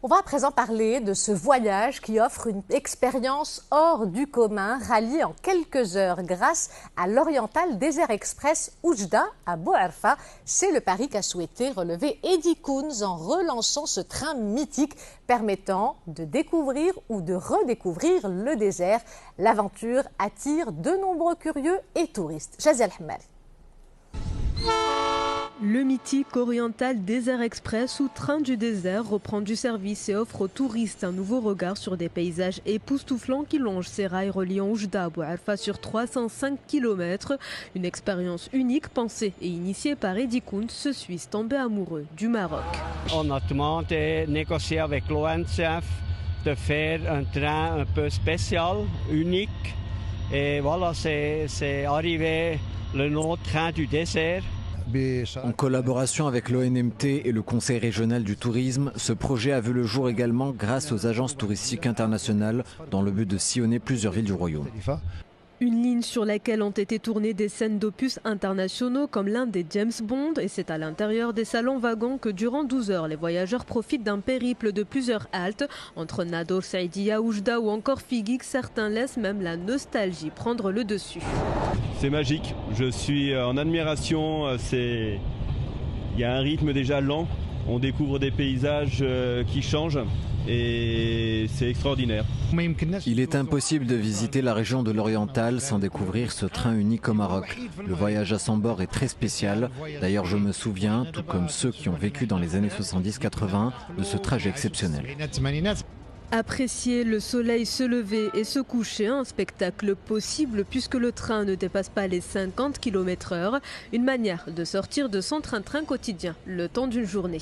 On va à présent parler de ce voyage qui offre une expérience hors du commun, ralliée en quelques heures grâce à l'Oriental Desert Express Oujda à Bouarfa. C'est le pari qu'a souhaité relever Eddy Kounz en relançant ce train mythique permettant de découvrir ou de redécouvrir le désert. L'aventure attire de nombreux curieux et touristes. Jazia Al-Hammari. Le mythique Oriental Desert Express ou train du désert reprend du service et offre aux touristes un nouveau regard sur des paysages époustouflants qui longent ces rails reliant Oujda à Bouarfa sur 305 km. Une expérience unique pensée et initiée par Eddy Kounz, ce Suisse tombé amoureux du Maroc. On a demandé, négocié avec l'ONCF de faire un train un peu spécial, unique. Et voilà, c'est arrivé le nom train du désert. En collaboration avec l'ONMT et le Conseil régional du tourisme, ce projet a vu le jour également grâce aux agences touristiques internationales dans le but de sillonner plusieurs villes du royaume. Une ligne sur laquelle ont été tournées des scènes d'opus internationaux comme l'un des James Bond, et c'est à l'intérieur des salons wagons que durant 12 heures, les voyageurs profitent d'un périple de plusieurs haltes entre Nador, Saïdia, Oujda ou encore Figuig. Certains laissent même la nostalgie prendre le dessus. C'est magique, je suis en admiration, il y a un rythme déjà lent, on découvre des paysages qui changent et c'est extraordinaire. Il est impossible de visiter la région de l'Oriental sans découvrir ce train unique au Maroc. Le voyage à son bord est très spécial. D'ailleurs, je me souviens, tout comme ceux qui ont vécu dans les années 70-80, de ce trajet exceptionnel. Apprécier le soleil se lever et se coucher, un spectacle possible puisque le train ne dépasse pas les 50 km/h. Une manière de sortir de son train-train quotidien le temps d'une journée.